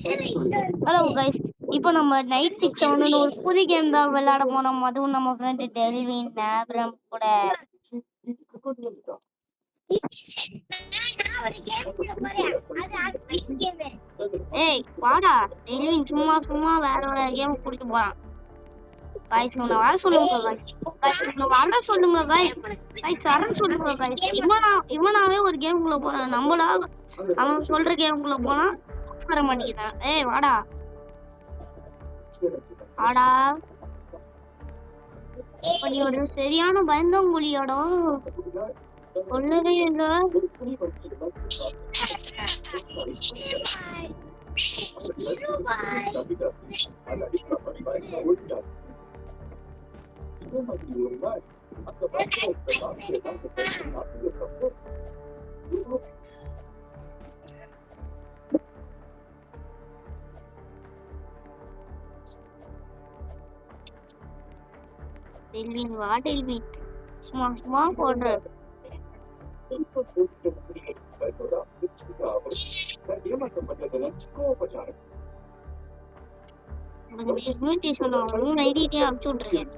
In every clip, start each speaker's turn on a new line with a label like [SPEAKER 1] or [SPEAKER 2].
[SPEAKER 1] Hello guys, இப்போ நம்ம night 6 ஒரு புது கேம் தான் விளையாட போனோம். அதுவும் நம்ம ஃப்ரெண்ட் டெல்வின் ஆப்ரம் கூட. ஏய் வாடா டெல்வின், சும்மா சும்மா வேற கேம் கூட்டிட்டு போறான். கைஸ் உன்னை வர சொல்லுங்க கைஸ், உன்னை வர சொல்லுங்க கைஸ், சரண் சொல்லுங்க கைஸ். இவனாவே ஒரு கேமுக்குள்ள போறான். நம்மளா அவன் சொல்ற கேமுக்குள்ள போனா வர மாட்டேங்கிறான். ஏய் வாடா வாடா, நீ ஒரு சரியான பயந்தங்குழியோட சொல்லவே இல்லை. டெல்வின் வா டெல்வின், சும்மா சும்மா போடுற. இன்விடேஷன் ஐடியே அனுப்பிச்சு விட்டுருக்கேன்.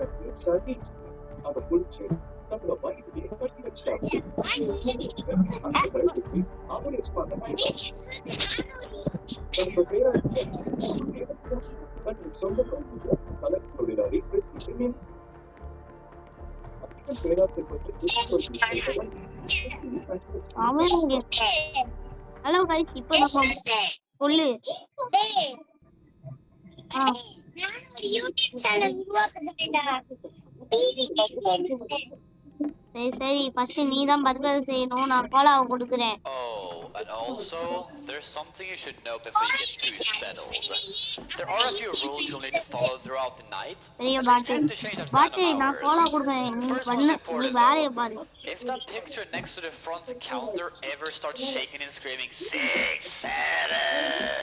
[SPEAKER 1] ஹலோ கைஸ், இப்போ நம்ம சொல்லு. சரி ஃபர்ஸ்ட் நீ தான் பர்கர் செய்யணும், நான் கோலாவை கொடுக்குறேன்.
[SPEAKER 2] And also, there's something you should know before you get too settled. There are a few rules you'll need to follow throughout the night.
[SPEAKER 1] பாட்டு நான் கோலா கொடுக்குறேன், நீ பண்ண நீ வேலைய பாரு.
[SPEAKER 2] If that picture next to the front counter ever starts shaking and screaming 6, 7,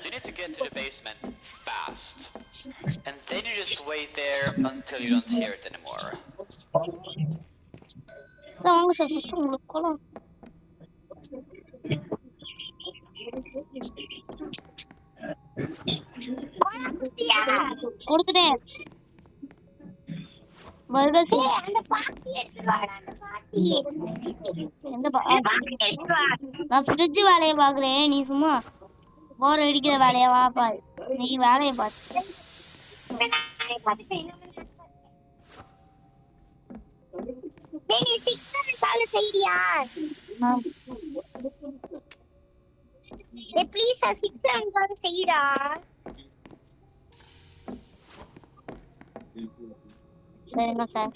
[SPEAKER 2] you need to get to the basement fast. And then you just wait there until you don't hear it anymore.
[SPEAKER 1] வாங்க sir, first உங்களுக்கு Cola கொடுத்துட்டேன். Burger நான் fridge வேலையை பாக்குறேன், நீ சும்மா போர் அடிக்கிற வேலையை வா பாரு. நீ வேலையை பாரு. சரிங்க சார்.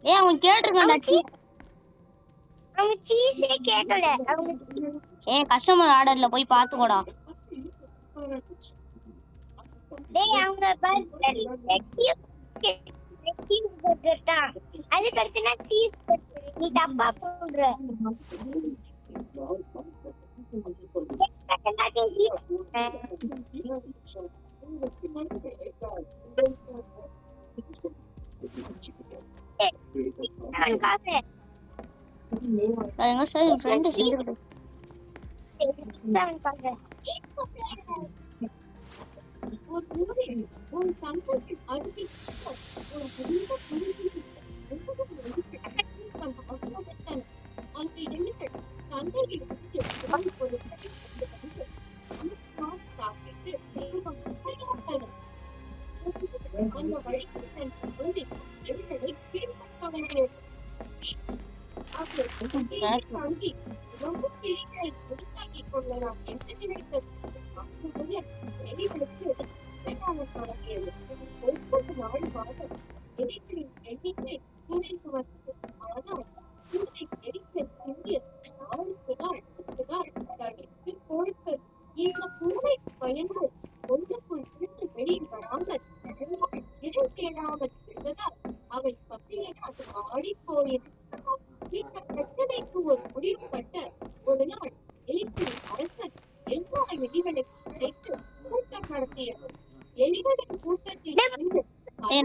[SPEAKER 1] ஏய் அவன் கேட்டிருக்கான்டா சீஸ். அவன் சீஸே கேட்கல. ஏய் கஸ்டமர் ஆர்டர்ல போய் பாத்துக்கோடா. டேய் அவங்க பர்கர் சீஸ் பர்கர் தான், அதுக்கு அடுத்து நான் சீஸ் பர்கர். நீ டப்பா போடுற. எங்க சார் என் ஃப்ரெண்ட் செஞ்சுக்கிட்டு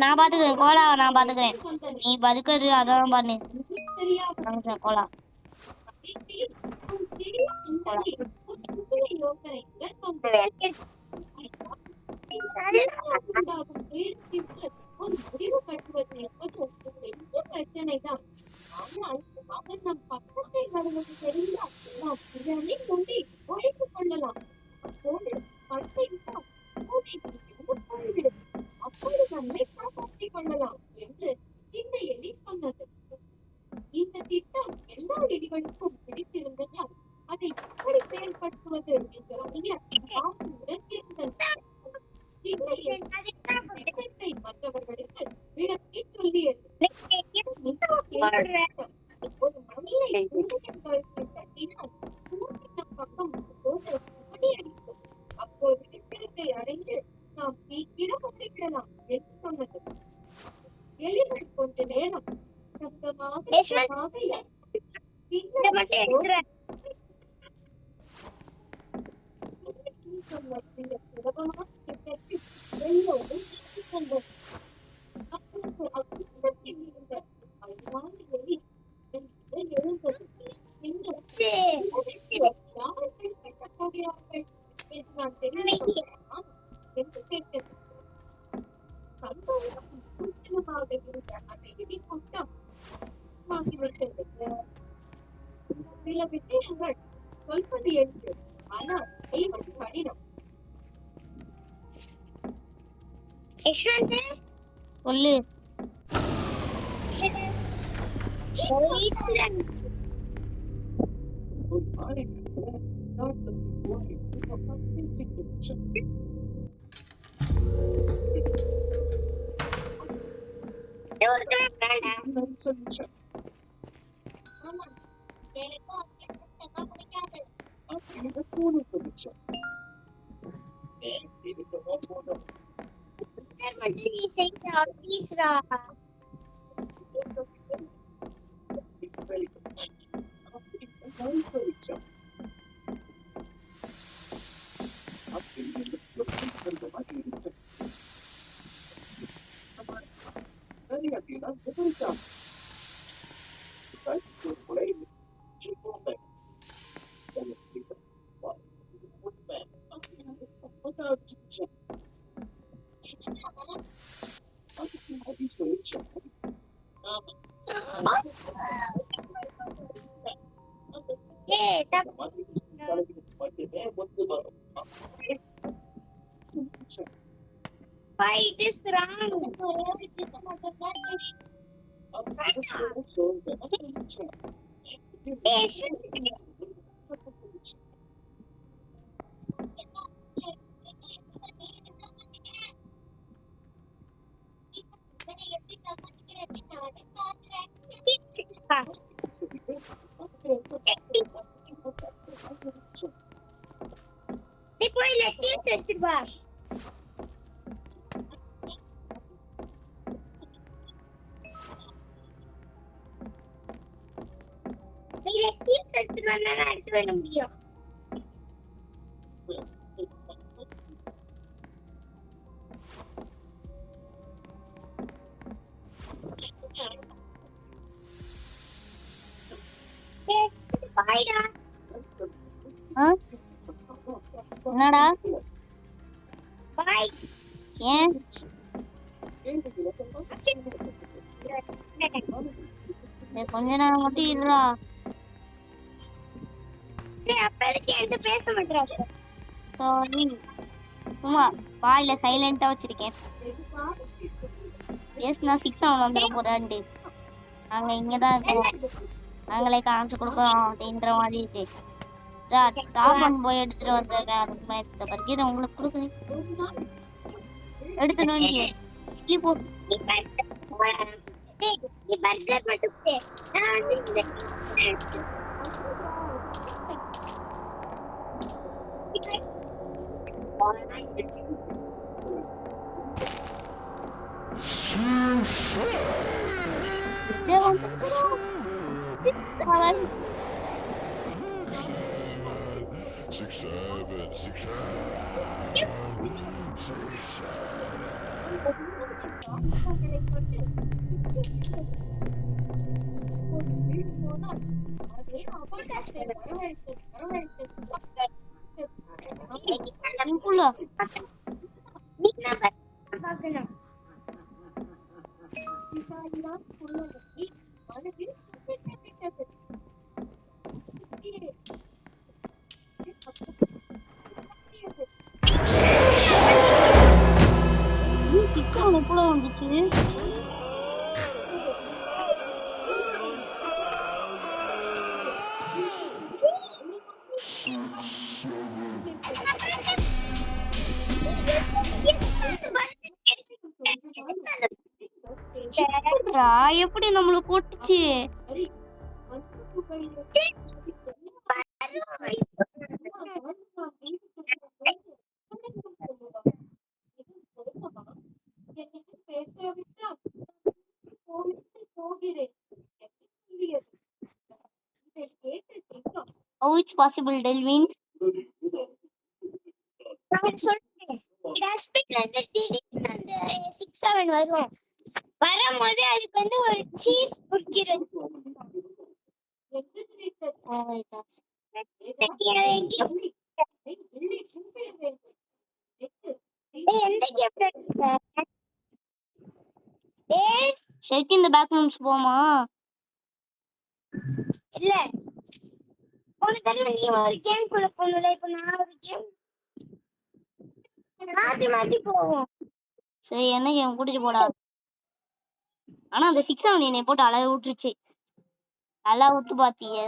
[SPEAKER 1] நான் பாத்துக்கிறேன் கோலா, நான் பாத்துக்கிறேன். நீ பதுக்கரு அதான் பண்ணு கோலா. சொல்லு. என்னடா ஏன் கொஞ்ச நேரம் மட்டும் இருடா. சாரி, சும்மா வாயில சைலண்டா வச்சிருக்கேன். பேசுனா 6 அவன் வந்துட போறான்ட்டு நாங்க இங்கதான் இருக்கோம், நாங்களே காமிச்சு கொடுக்குறோம் அப்படின்ற மாதிரி இருக்கு. டாபன் போய் எடுத்துட்டு வந்துடுறேன். அதுக்கு மேல இந்த பர்கீரை உங்களுக்கு கொடுக்குறேன். எடுத்துட்டு வந்து போ. Dia untuk terus. 6, 7.
[SPEAKER 3] 6, 7, 6, 7.
[SPEAKER 1] சிம்பிளா சிக்ஸ் எப்போ வந்துச்சு எப்படி நம்மள போட்டுச்சு How it's possible, Delvin?
[SPEAKER 4] வரும்போது அதுக்கு வந்து ஒரு சீஸ் புர்கர்
[SPEAKER 1] ஷேக் இந்த பேக் ரூம்ஸ் போமா
[SPEAKER 4] இல்ல போன தடவை நீ ஒரு கேம் குள்ள போனல இப்ப நான் ஒரு கேம் மாத்தி போவோம்
[SPEAKER 1] சரி என்ன கேம் கூட்டிட்டு போடா ஆனா அந்த 6 என்னை போட்டு அழகு விட்டுருச்சு நல்லா விட்டு பாத்தீங்க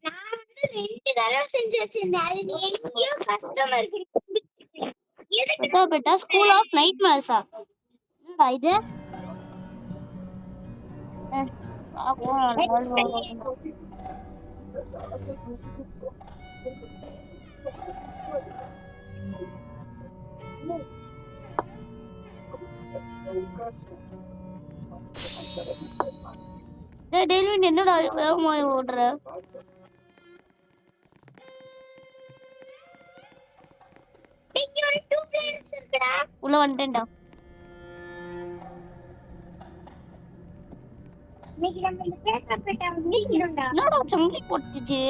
[SPEAKER 4] நான் வந்து 2 தடவை செஞ்சு வச்சிருந்தேன் அது நீ எங்கேயோ கஸ்டமருக்கு
[SPEAKER 1] பெட்டா ஸ்கூல் ஆஃப் நைட் மேர்ஸா என்னடா இது டெய்லி என்னடா வேகமா ஓடுற
[SPEAKER 4] இங்க ஒரு 2 பிளேயர்ஸ் இருக்குடா
[SPEAKER 1] உள்ள வந்துட்டேன்டா
[SPEAKER 4] இன்னைக்கு நம்ம இந்த பேப்பர் பெட்டா முடிக்கணும்டா
[SPEAKER 1] என்னடா சம்பளி போட்டுச்சு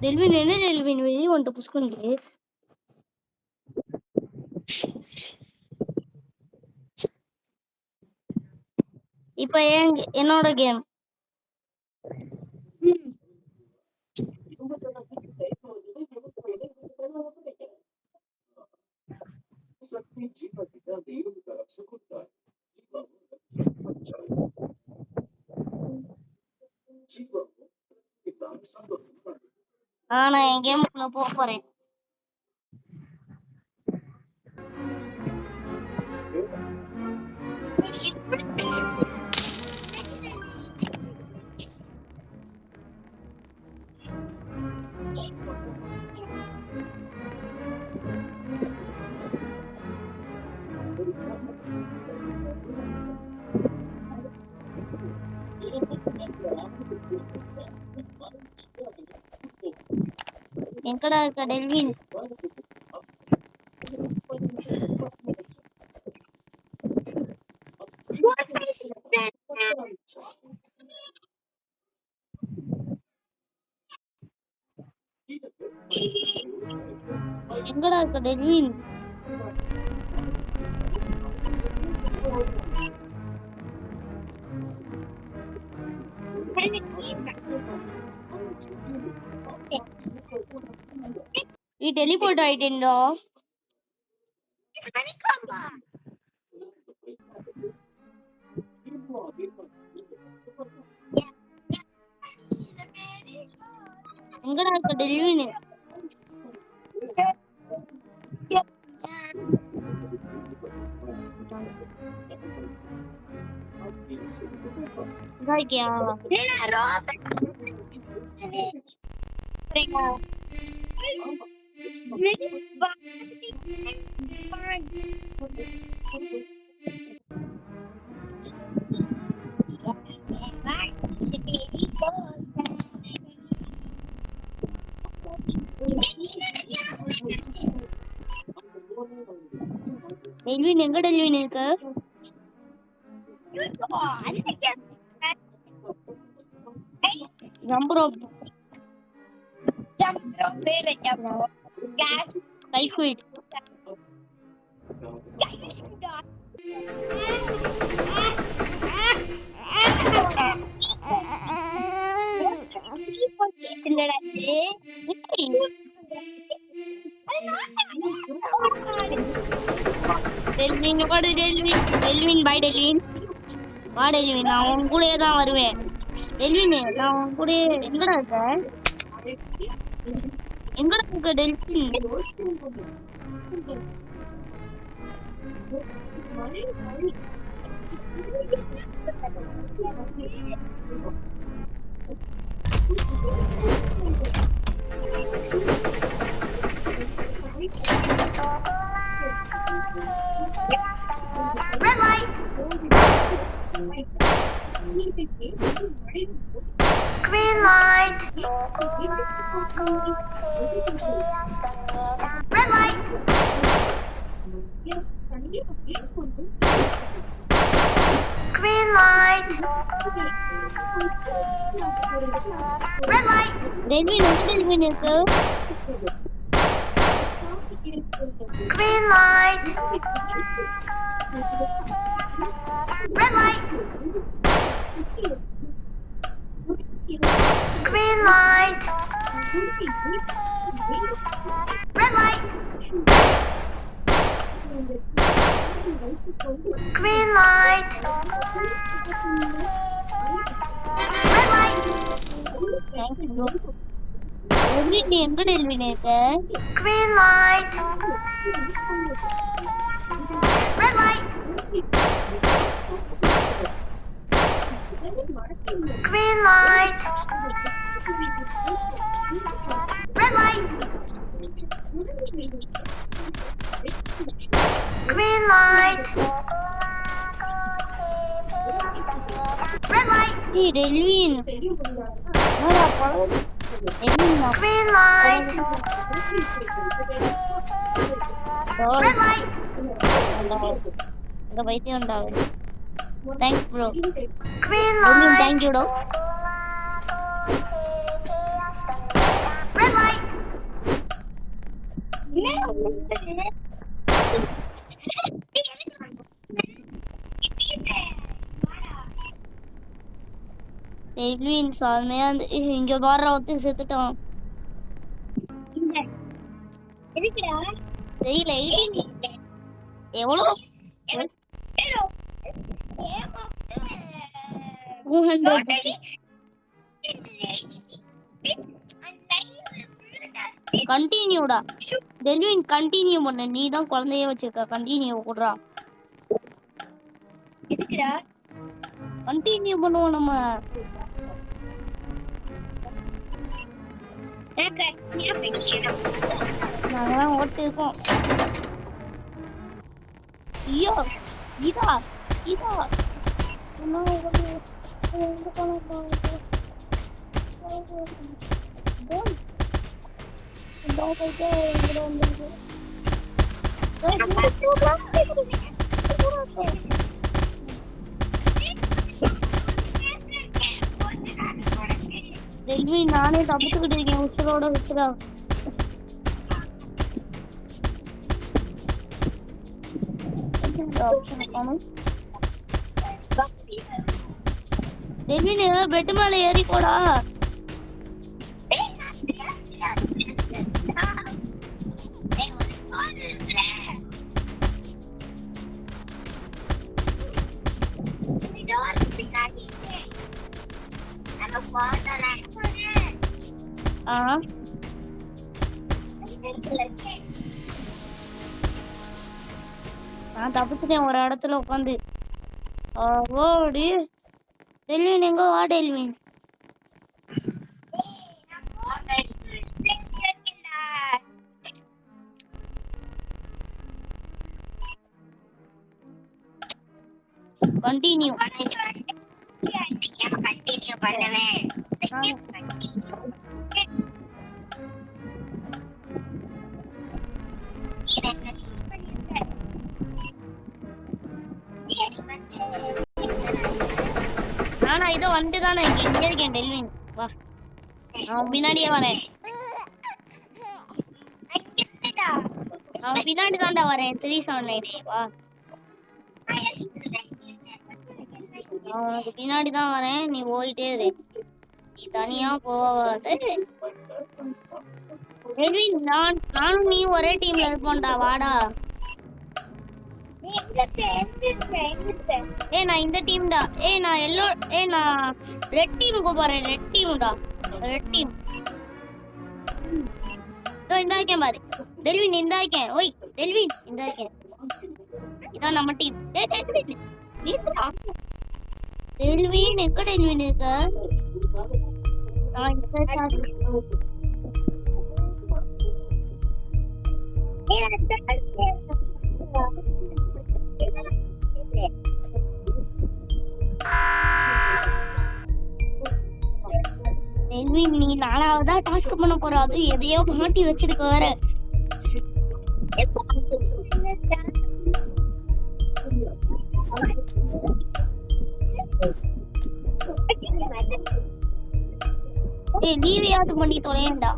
[SPEAKER 1] டெல்வின் என்ன டெல்வின் வெளியே வந்துட்டு புஷ்கொண்டு இப்ப என்னோட கேம் நான் என் கேமுக்குள்ள போறேன். எங்கடா இருக்க டெல்வின்? எங்கடா இருக்க டெல்வின்? நீ டெலிபோர்ட் ஆயிட்டேன்டா. எங்கடா இருக்க டெல்வின்? இருக்கியா? டெல்வின் எங்க டெல்வின் இருக்கு? Jump rope. Sky squid. Delwin வாடு டெல்வின். டெல்வின் பை டெல்வின். வா டெல்வின், நான் உன் கூடயே தான் வருவேன். டெல்வின் நான் உன் கூட எங்கடா இருக்க? எங்கடா இருக்க Delvin?
[SPEAKER 4] Red light. Green light. Red light. Green light. Red light.
[SPEAKER 1] Delvin எங்க டெல்வின் இருக்கு?
[SPEAKER 4] Green light. Red light. Green light. Red light. Green light. Red light.
[SPEAKER 1] Delvin நீ எங்க டெல்வின் இருக்கு?
[SPEAKER 4] Green light. Red light. Green light. Red light. Green light.
[SPEAKER 1] ஏய் டெல்வின் என்னடா பழம் டெல்வின் இந்த பைத்தியம் உண்டாகும். Thanks bro. Thank you to. Delvin சாமியா இங்க பாடுற ஒருத்தன் செத்துட்டான். தெரியல எவ்வளோ 200 கண்டினியூடா. டெல்வின் கண்டினியூ பண்ண, நீ தான் குழந்தைய வச்சிருக்க. கண்டினியூ கொடுறா. கண்டினியூ பண்ணுவோம் நம்ம. நாங்களாம் ஓட்டு இருக்கோம். ஐயோ இதா டெல்வின் நானே தப்பிச்சுக்கிட்டு இருக்கேன் உசுரோட உசுரா. டெல்வின் ஏதாவது பெட் மேல ஏறி போடா. நான் தப்பிச்சுட்டேன் ஒரு இடத்துல உட்காந்து. ஓடி டெல்வின் எங்க வா டெல்வின். கண்டினியூ பண்ணுவேன். நானா இதோ வந்துட்டு தானே இங்க இருக்கேன் டெல்வின். வா நான் பின்னாடியே வரேன். நான் பின்னாடி தாண்டா வரேன். 379 வா. நான் உனக்கு பின்னாடி தான் வரேன். நீ போயிட்டே இரு. நீ தனியா போகாத டெல்வின். நானும் நீ ஒரே டீம்ல இருப்போம்டா. வாடா. நான் இந்த டீம் டா. நான் எல்லோ நான் ரெட் டீமுக்கு போறேன். ரெட் டீம்டா. ரெட் டீம் தோ இந்த இருக்கேன் பாரு. டெல்வின் இந்த இருக்கேன். ஓய் டெல்வின் இந்த இருக்கேன். இதான் நம்ம டீம். டெல்வின் டெல்வின் எங்க டெல்வின் இருக்க? நான் இந்த டெல்வின் நீ 4வதா டாஸ்க் பண்ண போற. அது எதையோ மாட்டி வச்சிருக்க வேற. லீவையாவது பண்ணி தொலையண்டா.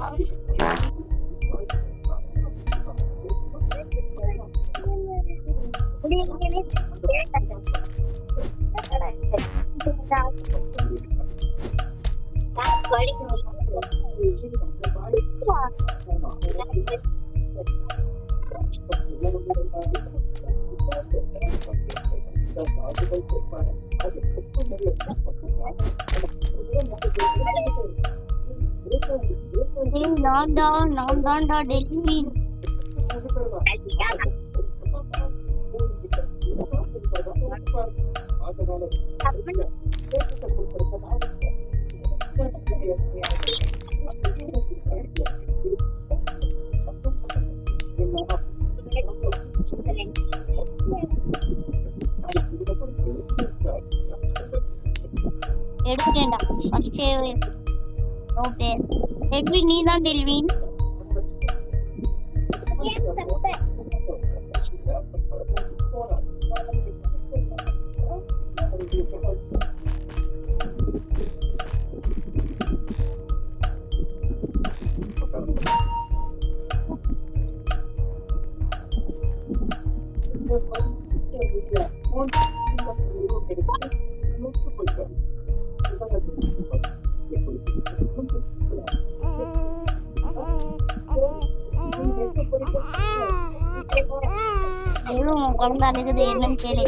[SPEAKER 1] நான் தான்டா டெல்வின். ஃபர்ஸ்ட் ஓகே டெல்வின் நீ தான் டெல்வின். குழந்தை அழுகுது என்னன்னு கேளு.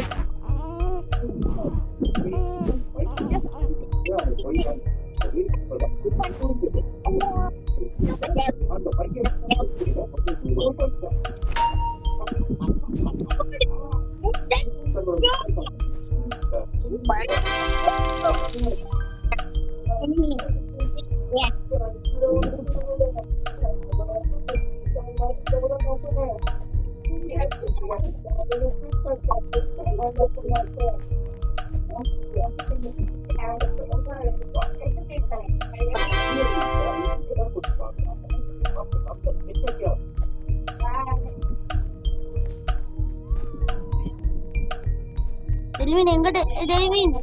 [SPEAKER 1] டெல்வின் எங்கிட்ட டெல்வின்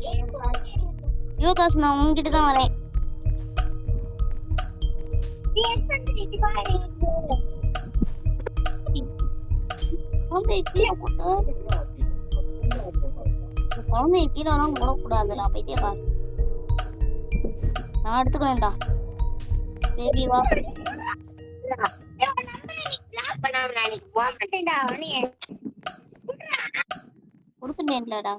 [SPEAKER 1] யோகாஸ் நான் உங்ககிட்ட தான் வரேன். குழந்தைய கீழே போட்டு குழந்தைய கீழெல்லாம் போடக்கூடாதுடா பைத்தியக்கார. நான் எடுத்துக்கிறேன்டா பேபி வா. கொடுத்துட்டேன்லடா.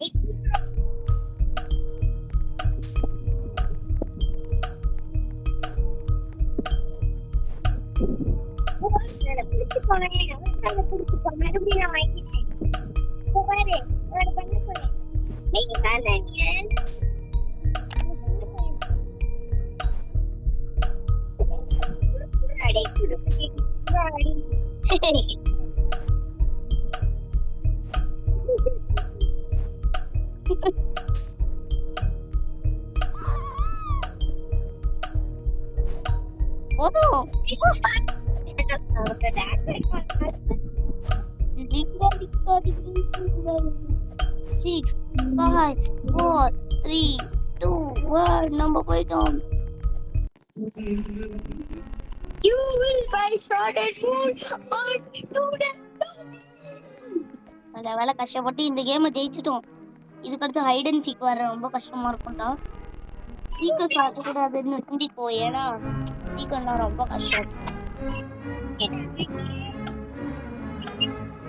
[SPEAKER 1] Six, 5, 4, 3, 2, 1 நம்ம போயிட்டோம்.
[SPEAKER 4] You will buy shredded food on student.
[SPEAKER 1] நல்ல வேலை கஷ்டப்பட்டு இந்த கேமை ஜெயிச்சிட்டோம். இதுக்கடுத்து ஹைட் அண்ட் சீக் வர ரொம்ப கஷ்டமா இருக்கும்டா. சீக்கிரம் சாப்பிடக்கூடாதுன்னு நினைக்கோ, ஏன்னா சீக்கிரம் ரொம்ப கஷ்டம்.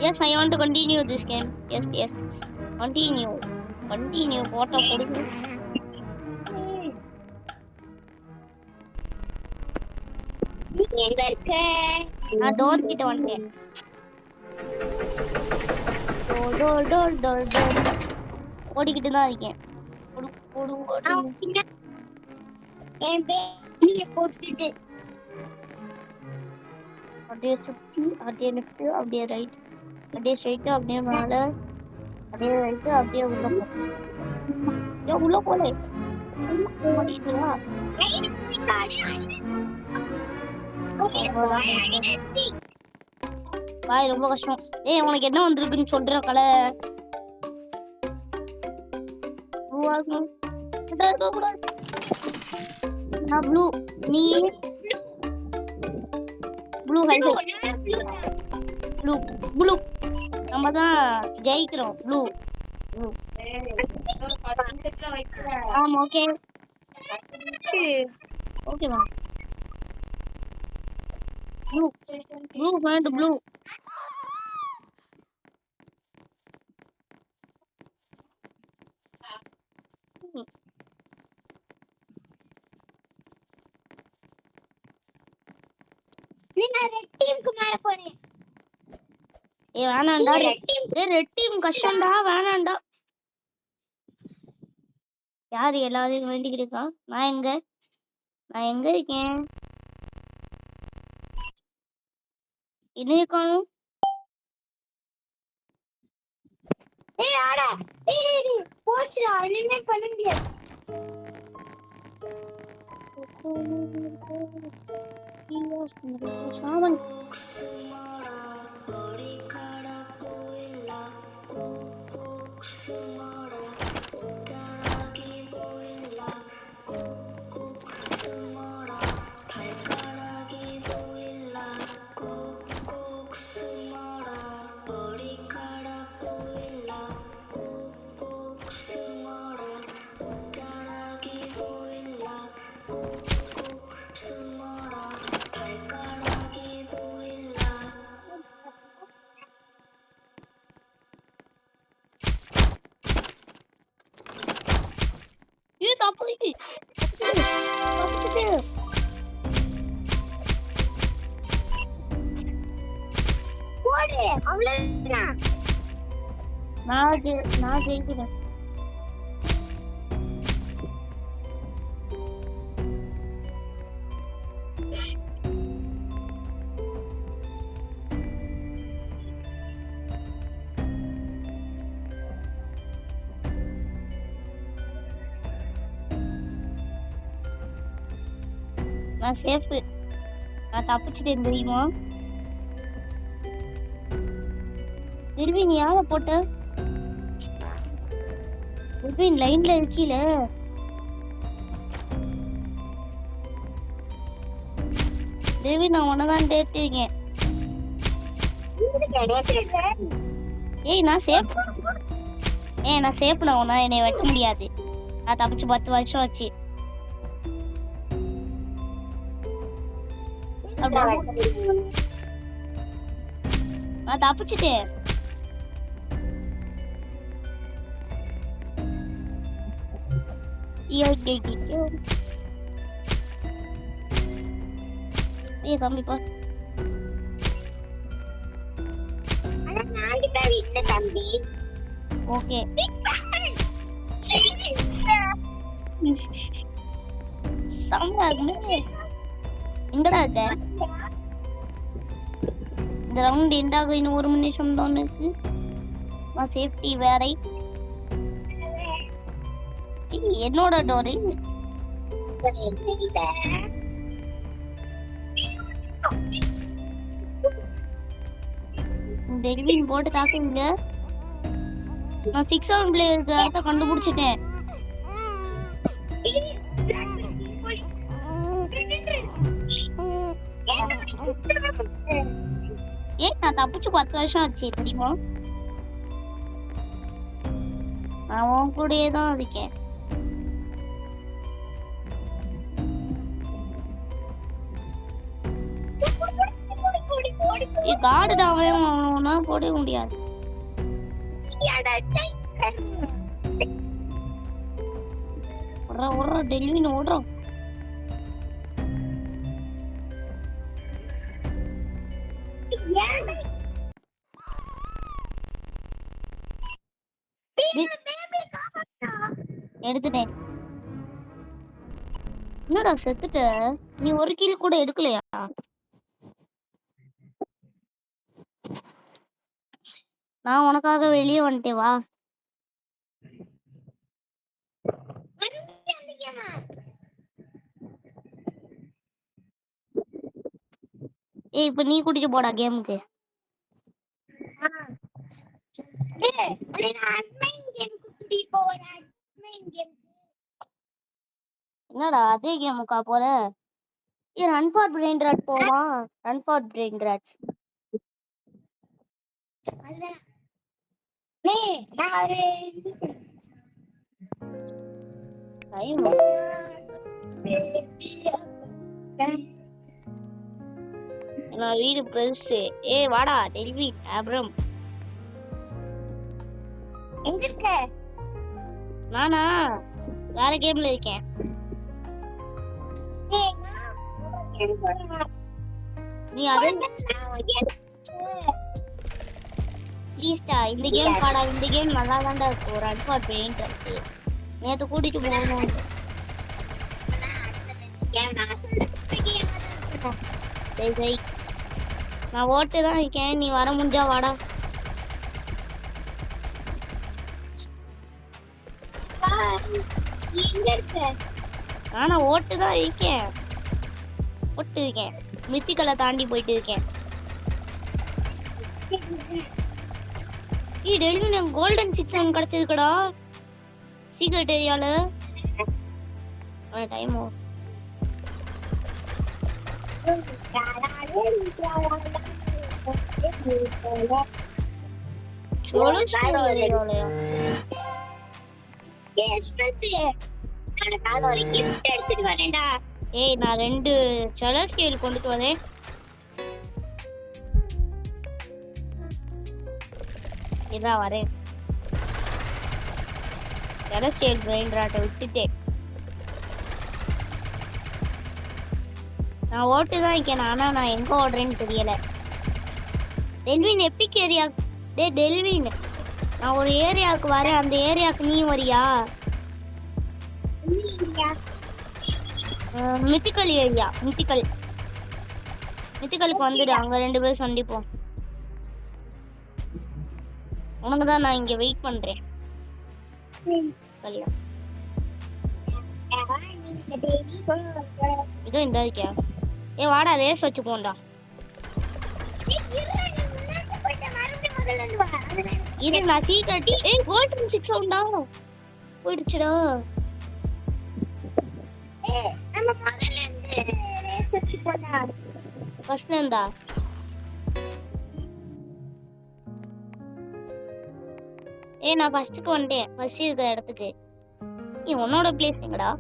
[SPEAKER 1] Yes, I want to continue this game. Yes. Continue. Photo கொடுங்க. நான் டோர் கிட்ட வந்துட்டேன். டோர் ஓடிக்கிட்டு தான் இருக்கேன். அப்படியே சுத்தி அப்படியே லெஃப்ட் அப்படியே ரைட் அப்படியே ஸ்ட்ரைட் அப்படியே மேல அப்படியே ரைட் அப்படியே உள்ள போல ஓடிடுவா. பாய் ரொம்ப கஷ்டம். ஏய் உனக்கு என்ன வந்திருக்குன்னு சொல்ற கலை ப்ளூ. நீ ப்ளூ ப்ளூ நம்ம தான் ஜெயிக்கிறோம். ப்ளூ ஆமா ஓகே ஓகேமா. Blue find blue. வேணாண்டா ரெட் டீம் கஷ்டம்டா வேணாண்டா. யாரு எல்லாரையும் வேண்டிக்கிட்டு இருக்கா? நான் எங்க இருக்கேன்? என்னைய காணும். சாமன் தப்பு
[SPEAKER 4] போடு அவ்வளவுதான்.
[SPEAKER 1] நான் ஜெயிக்கிறேன். நான் சேஃப். நான் தப்பிச்சிட்டேன் தெரியுமா? திரும்பி நீ யார போட்ட? லைன்ல இருக்கீல. தேவி நான் உனதான் தேர்த்திருக்கேன். ஏய் நான் சேஃப். நான் சேஃப். நான் உன்ன என்னை வெட்ட முடியாது. நான் தப்பிச்சு 10 வருஷம் ஆச்சு. நான் தப்பிச்சிட்டேன். தம்பி பா. ஓகே எங்கடா இந்த ரவுண்ட் எண்டாக இன்னும் 1 நிமிஷம் தான் இருக்கு. நான் சேஃப்டி வேறை. என்னோட டோரு டெலிவின் போட்டு தாக்குங்க. நான் 6 7 பிளேயருக்கு இடத்த கண்டுபிடிச்சிட்டேன். நான் தப்பிச்சு 10 வருஷம் ஆச்சு தெரியுமா? நான் உன் கூடயே தான் இருக்கேன். காடு தான் போட முடியாது. டெலிவின் ஓடுறோம். எடுத்துட்டேன். என்னடா செத்துட்ட? நீ ஒரு கில் கூட எடுக்கலையா? நான் உனக்காக வெளியே வந்துட்டேன் வா. இப்ப நீ கூட்டிட்டு போடா கேமுக்கு. என்னடா அதே கேமுக்கா போற? ரன் ஃபார் பிரெயின் ராட் போமா? Run for brain rots. நான் வீடு பெருசு. வாடா டெலிவின் அப்ரம்.
[SPEAKER 4] எங்க இருக்க?
[SPEAKER 1] நானா வேற கேம்ல இருக்கேன். நீ அது ப்ளீஸ்டா இந்த கேம் பாடா. இந்த கேம் நல்லா தான்டா இருக்கும். Run for brain rot. நேத்து கூட்டிட்டு போகணும். சரி நான் ஓட்டு தான் இருக்கேன். நீ வர முடிஞ்சா வாடா. ஆனா ஓட்டு தான் இருக்கேன். ஓட்டு இருக்கேன். மித்திக்கலை தாண்டி போயிட்டு இருக்கேன். டெய்லியும் எனக்கு கோல்டன் 6 கிடைச்சிருக்கடா சீக்ரெட் ஏரியால. டைம் ஏய் நான் 2 செலஸ்டியல் கொண்டுட்டு வரேன். இதான் வரேன். செலஸ்டியல் பிரெயின் ராட்டை விட்டுட்டேன். நான் ஓட்டு தான் இருக்கேன். ஆனா நான் எங்க ஓடுறேன்னு தெரியல. Delvin epic area. டெல்வின் நான் ஒரு ஏரியாவுக்கு வரேன். அந்த ஏரியாவுக்கு நீ வரியா? Mythical area. மித்திக்கலுக்கு வந்துடு. அங்க 2 பேரும் சந்திப்போம். உனக்கு தான் நான் இங்க வெயிட் பண்றேன். இதோ இந்த இருக்கியா? வாடா ரேஸ் வச்சு போண்டா. இது நான் சீக்கிரட். கோல்டன் 6 சவுண்டா போயிடுச்சுடா. ஃபர்ஸ்ட் இருந்தா நான் ஃபர்ஸ்ட்டுக்கு வந்துட்டேன். ஃபர்ஸ்ட் இருக்கிற இடத்துக்கு. உன்னோட பிளேஸ் எங்கடா?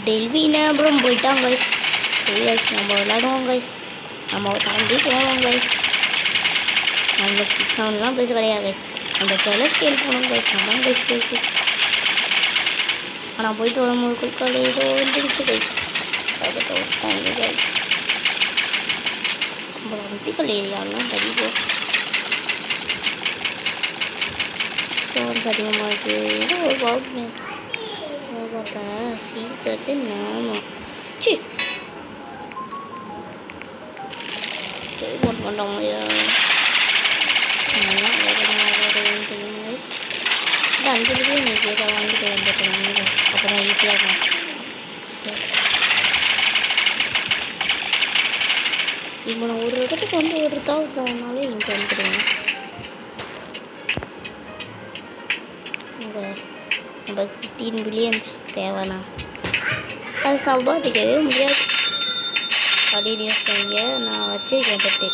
[SPEAKER 1] டெல்வினா அப்புறம் போயிட்டான் கைஸ். நம்ம விளையாடுவோம் கைஸ். நம்ம தாண்டி போவோம் கைஸ். நம்மளுக்கு 6 7 பேச கிடையாது கைஸ். அந்த செலஸ்டியல் போனோம் கைஸ். அதான் கைஸ் பேசு. ஆனால் போயிட்டு வரும்போது குறுக்காடு ஏதோ வந்துருச்சு கைஸ். சபத்தை விட்டாங்க கைஸ். நம்ம மித்திக்கல் ஏரியாலாம் தெரியும். 6 7 அதிகமாக இருக்குது. ஏதோ ஒரு பார்ப்பேன் சீக்கிரட்டு நானும் சி பண்ண முடியாது. 5 பேரும் நீ கேட்க வாங்கிட்டு வந்துட்டேன். அப்புறம் ஈஸியாக இருக்கும். இப்போ நான் ஒரு இடத்துக்கு வந்து ஒரு தாவுனாலே இங்கே வந்துடுவேன். இங்கே நம்ம 15 பில்லியன்ஸ் தேவைண்ணா. அது சம்பாதிக்கவே முடியாது. அப்படிங்க நான் வச்சிருக்கேன் பட்டு.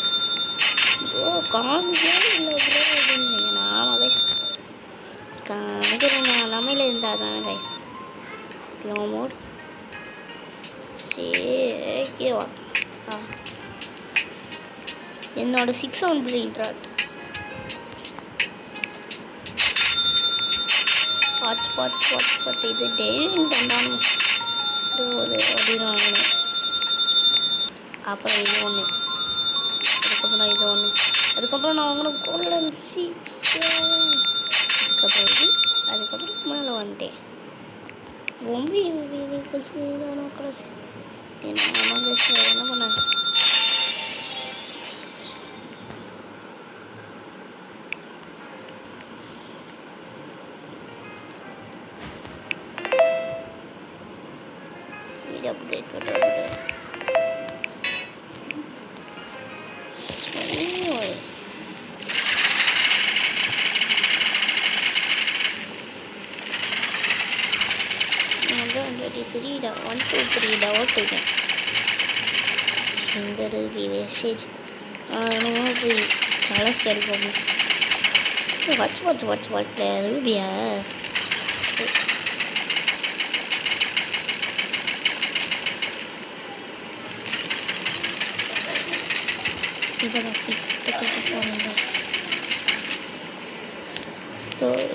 [SPEAKER 1] காமிக்கவே இல்லை ப்ரோ அப்படின்னீங்க. நான் கைஸ் காமிக்கிறேன். நான் நம்மையில் இருந்தால் தானே கைஸ். Slow mode Seva. என்னோட 6 7 பில்லியன் வாட்ச் இது டெய்லியும் தந்தானும் அப்படின்னு வாங்கினேன். அப்புறம் இது ஒன்று, அதுக்கப்புறம் இது ஒன்று, அதுக்கப்புறம் நான் வாங்கின கோல்டன் 6, அதுக்கப்புறம் இது, அதுக்கப்புறம் மேலே வந்துட்டேன். ரொம்ப கடைசி என்ன பண்ணேன். அப்டேட் பண்ணுறது த்ரீடா 1 2 3 ஓட்டுங்க. சிங்கரு வேஸ்டேஜ் போய் చాలా ஸ்கேரி போகணும். வாட்ச் ரூபியா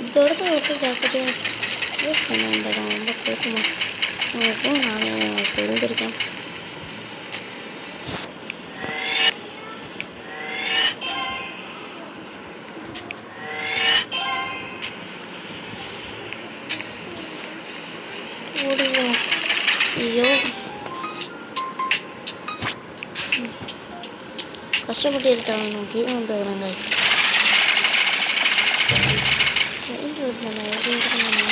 [SPEAKER 1] இதோட ஓட்டு ஜாக்கிரதையாக யூஸ் பண்ண வேண்டியதான். ரொம்ப போக்குமா உங்களுக்கும் நான் தெரிஞ்சிருக்கேன். ஓடுவோம். ஐயோ கஷ்டப்பட்டு எடுத்தாங்க கீழே வந்துடுறேன் கைஸ். மெயின் ரோட் தானே எப்படி எடுக்கணும்?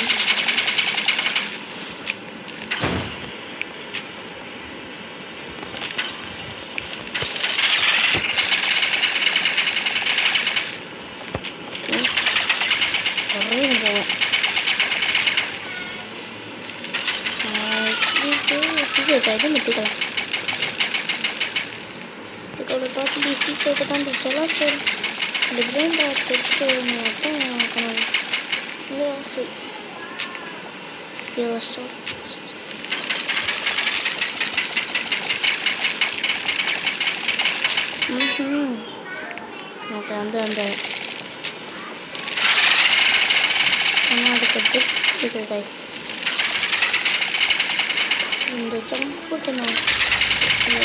[SPEAKER 1] சீக்கிரம் எடுத்துக்கலாம். இதுக்கோட பார்த்து சீக்கிரம் தான் பிடிச்சாலும் ஸ்டோர் இந்த பிரெயின் டாட்ஸ் எடுத்துகிட்டு மட்டும் ஆசை ஸ்டோர். ஓகே அந்த அதுக்கு இருக்கு கைஸ். இந்த ஜம்புக்கு நான்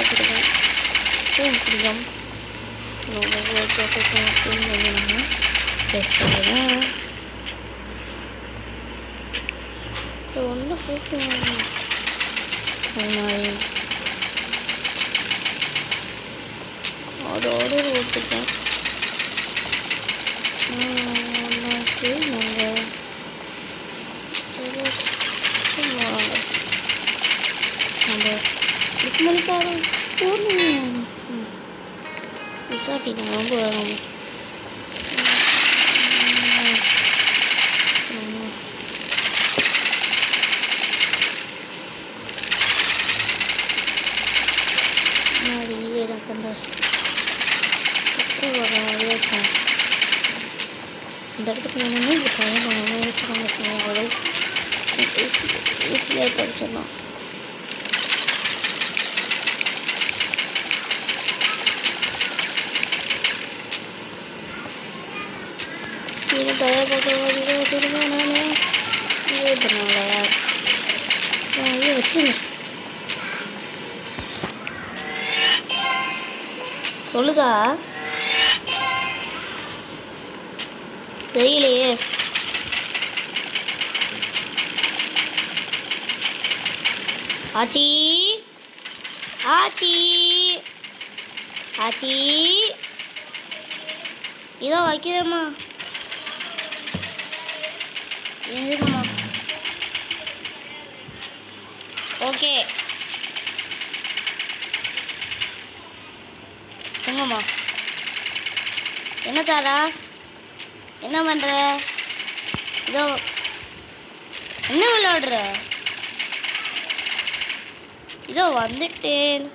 [SPEAKER 1] பிடிக்கும் ஒன்றும் அதோட ஓட்டுட்டேன். சரி நாங்கள் நம்ம இதுக்கு மணிக்காக போகணும். விசாரிட்டி நான் ரொம்ப வரும். இங்கே தான் கண்டாஸ் இருக்கும். இந்த இடத்துக்கு வேணும்னா இப்போ தயாராக வச்சுக்கோங்க. சொன்னாங்களோ ஈஸியாக தவிச்சிடலாம். ini saya pakai lagi dari mana nih? Ini benar ya. Ini sini. சொல்லுதா? தெரியலையே. ஆச்சி ஆச்சி ஆச்சி இதோ வைக்கிறேம்மா. எங்கம்மா? ஓகே எங்கம்மா? என்ன தாரா? என்ன பண்ற? இதோ என்ன விளையாடுற? இதோ வந்துட்டேன்.